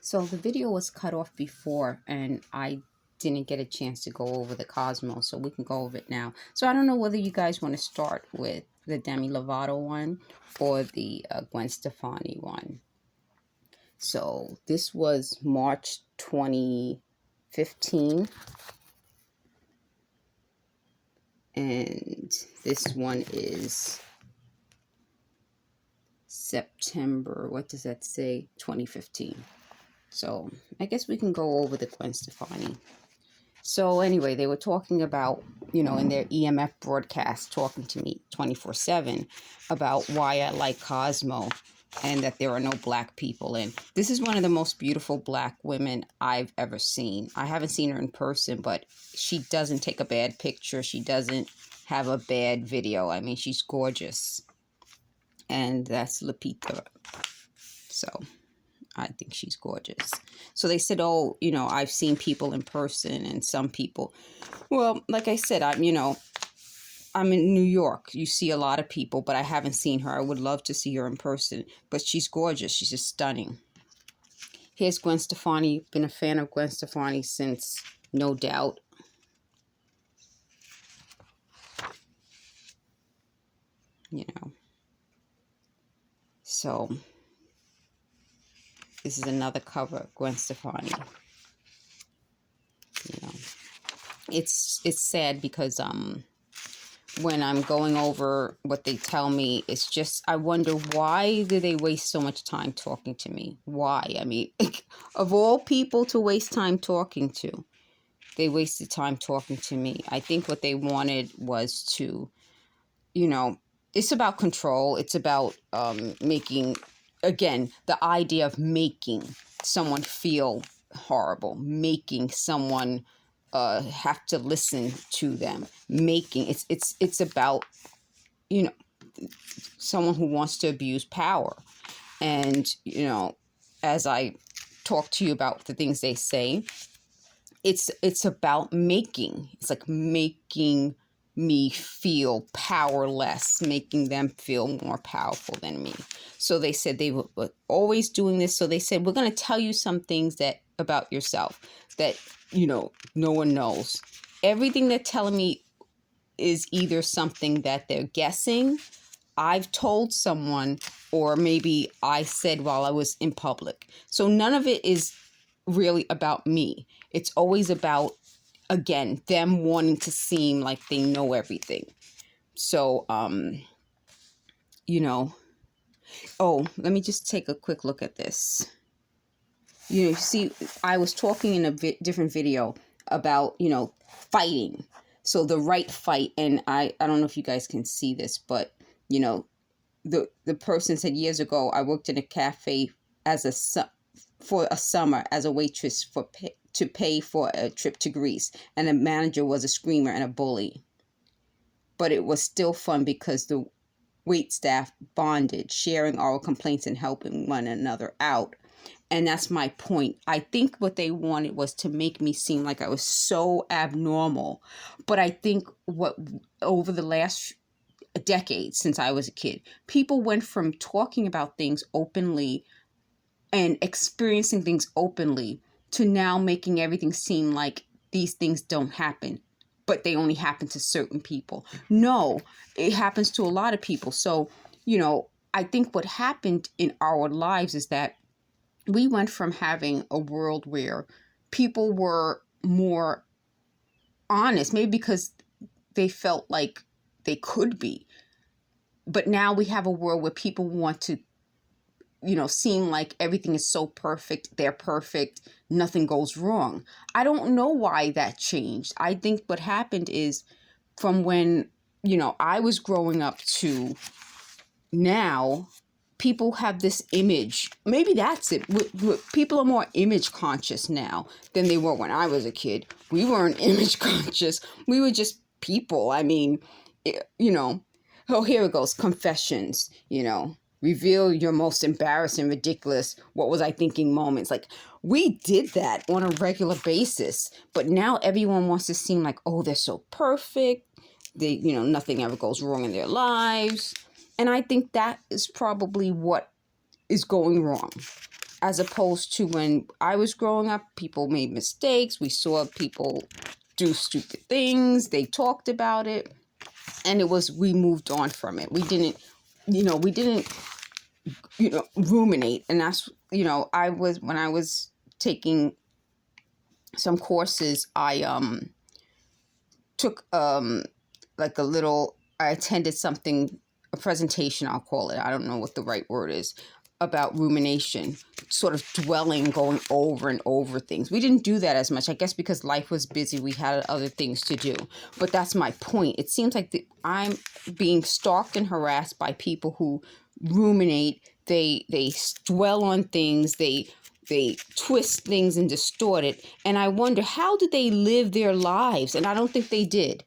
So the video was cut off before and I didn't get a chance to go over the Cosmo, so we can go over it now. So I don't know whether you guys want to start with the Demi Lovato one or the Gwen Stefani one. So this was March 2015. And this one is September, what does that say? 2015. So I guess we can go over the Gwen Stefani. So anyway, they were talking about, in their EMF broadcast, talking to me 24/7 about why I like Cosmo and that there are no black people in. This is one of the most beautiful black women I've ever seen. I haven't seen her in person, but she doesn't take a bad picture. She doesn't have a bad video. I mean, she's gorgeous. And that's Lupita. So I think she's gorgeous. So they said, oh, I've seen people in person and some people. Well, like I said, I'm in New York. You see a lot of people, but I haven't seen her. I would love to see her in person, but she's gorgeous. She's just stunning. Here's Gwen Stefani. Been a fan of Gwen Stefani since No Doubt. So this is another cover of Gwen Stefani. It's sad because when I'm going over what they tell me, it's just, I wonder, why do they waste so much time talking to me? Why? I mean, of all people to waste time talking to, they wasted time talking to me. I think what they wanted was to, it's about control. It's about making, again, the idea of making someone feel horrible, making someone have to listen to them, it's about, someone who wants to abuse power. And, as I talk to you about the things they say, it's about making, it's like making me feel powerless, making them feel more powerful than me. So they said they were always doing this. So they said, we're going to tell you some things about yourself that, no one knows. Everything they're telling me is either something that they're guessing, I've told someone, or maybe I said while I was in public. So none of it is really about me. It's always about, again, them wanting to seem like they know everything. So, oh, let me just take a quick look at this. You see, I was talking in a different video about, fighting. So the right fight. And I don't know if you guys can see this, but, the person said years ago, I worked in a cafe for a summer as a waitress to pay for a trip to Greece. And the manager was a screamer and a bully. But it was still fun because the wait staff bonded, sharing our complaints and helping one another out. And that's my point. I think what they wanted was to make me seem like I was so abnormal. But I think over the last decade, since I was a kid, people went from talking about things openly and experiencing things openly to now making everything seem like these things don't happen, but they only happen to certain people. No, it happens to a lot of people. So, I think what happened in our lives is that we went from having a world where people were more honest, maybe because they felt like they could be. But now we have a world where people want to, seem like everything is so perfect. They're perfect. Nothing goes wrong. I don't know why that changed. I think what happened is from when, I was growing up to now, people have this image. Maybe that's it. People are more image conscious now than they were when I was a kid. We weren't image conscious. We were just people. I mean, oh, here it goes. Confessions, reveal your most embarrassing, ridiculous, what was I thinking moments. Like, we did that on a regular basis. But now everyone wants to seem like, oh, they're so perfect. They, nothing ever goes wrong in their lives. And I think that is probably what is going wrong. as opposed to when I was growing up, people made mistakes. We saw people do stupid things. They talked about it. And we moved on from it. We didn't ruminate. And that's, when I was taking some courses, I took like I attended a presentation, I'll call it. I don't know what the right word is, about rumination, sort of dwelling, going over and over things. We didn't do that as much, I guess, because life was busy. We had other things to do. But that's my point. It seems like I'm being stalked and harassed by people who ruminate. They dwell on things. They twist things and distort it. And I wonder, how did they live their lives? And I don't think they did.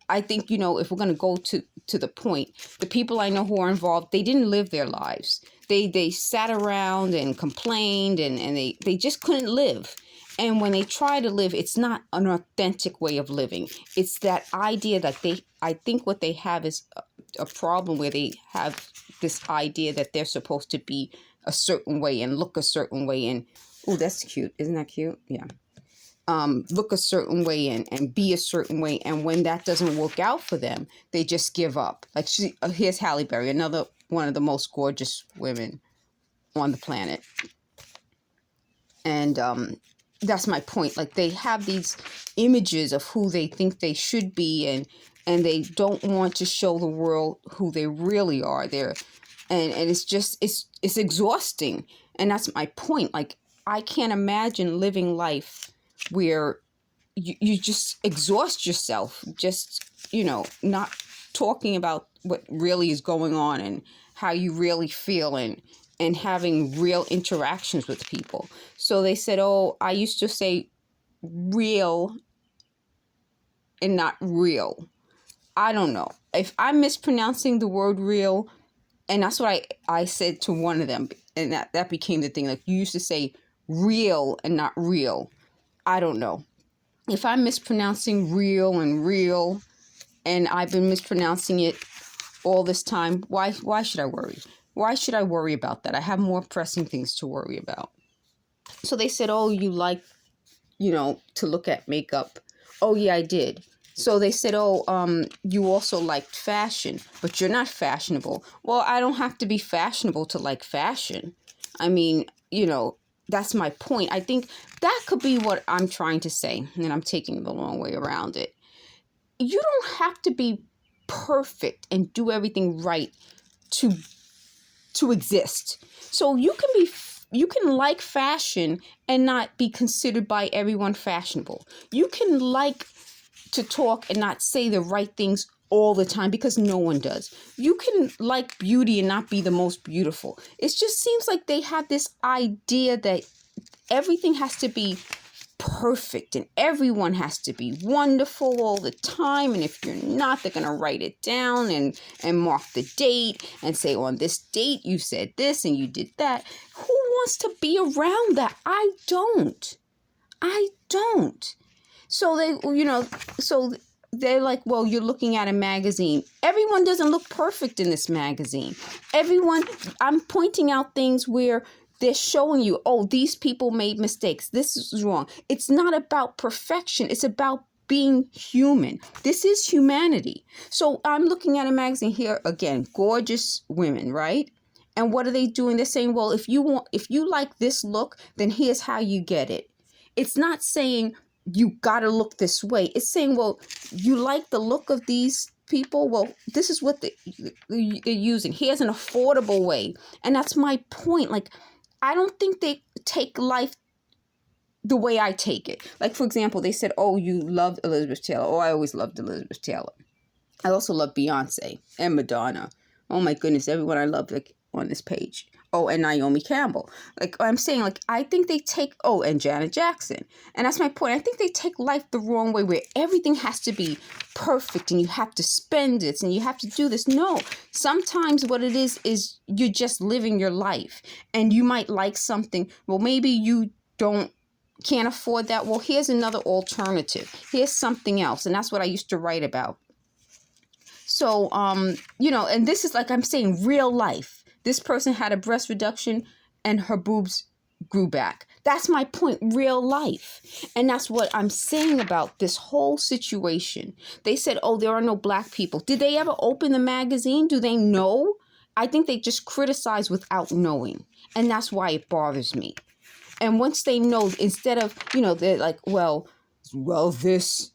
I think, if we're going to go to the point, the people I know who are involved, they didn't live their lives. They sat around and complained and they just couldn't live. And when they try to live, it's not an authentic way of living. It's that idea that I think what they have is a problem where they have this idea that they're supposed to be a certain way and look a certain way. And, oh, that's cute. Isn't that cute? Yeah. Look a certain way and be a certain way. And when that doesn't work out for them, they just give up. Like here's Halle Berry, another one of the most gorgeous women on the planet. And that's my point. Like, they have these images of who they think they should be, and they don't want to show the world who they really are. And it's just, it's exhausting. And that's my point. Like, I can't imagine living life where you just exhaust yourself, just, not talking about what really is going on and how you really feel, and having real interactions with people. So they said, oh, I used to say real and not real. I don't know. If I'm mispronouncing the word real, and that's what I said to one of them, and that became the thing. Like, you used to say real and not real. I don't know. If I'm mispronouncing real, and I've been mispronouncing it all this time, why should I worry? Why should I worry about that? I have more pressing things to worry about. So they said, oh, you like, to look at makeup. Oh, yeah, I did. So they said, oh, you also liked fashion, but you're not fashionable. Well, I don't have to be fashionable to like fashion. I mean, that's my point. I think that could be what I'm trying to say, and I'm taking the long way around it. You don't have to be perfect and do everything right to exist. So you can like fashion and not be considered by everyone fashionable. You can like to talk and not say the right things all the time, because no one does. You can like beauty and not be the most beautiful. It just seems like they have this idea that everything has to be perfect and everyone has to be wonderful all the time. And if you're not, they're going to write it down and mark the date and say, on this date, you said this and you did that. Who wants to be around that? I don't. So they're like, well, you're looking at a magazine. Everyone doesn't look perfect in this magazine. I'm pointing out things where they're showing you, oh, these people made mistakes. This is wrong. It's not about perfection. It's about being human. This is humanity. So I'm looking at a magazine here, again, gorgeous women, right? And what are they doing? They're saying, well, if you like this look, then here's how you get it. It's not saying you got to look this way. It's saying, well, you like the look of these people? Well, this is what they're using. Here's an affordable way. And that's my point. Like, I don't think they take life the way I take it. Like, for example, they said, oh, you loved Elizabeth Taylor. Oh, I always loved Elizabeth Taylor. I also love Beyonce and Madonna. Oh, my goodness, everyone I love, like, on this page. Oh, and Naomi Campbell. Like, I'm saying, like, I think they take, oh, and Janet Jackson. And that's my point. I think they take life the wrong way, where everything has to be perfect and you have to spend it and you have to do this. No, sometimes what it is you're just living your life, and you might like something. Well, maybe you can't afford that. Well, here's another alternative. Here's something else. And that's what I used to write about. So, and this is, like I'm saying, real life. This person had a breast reduction and her boobs grew back. That's my point, real life. And that's what I'm saying about this whole situation. They said, oh, there are no black people. Did they ever open the magazine? Do they know? I think they just criticize without knowing. And that's why it bothers me. And once they know, instead of, they're like, well, this,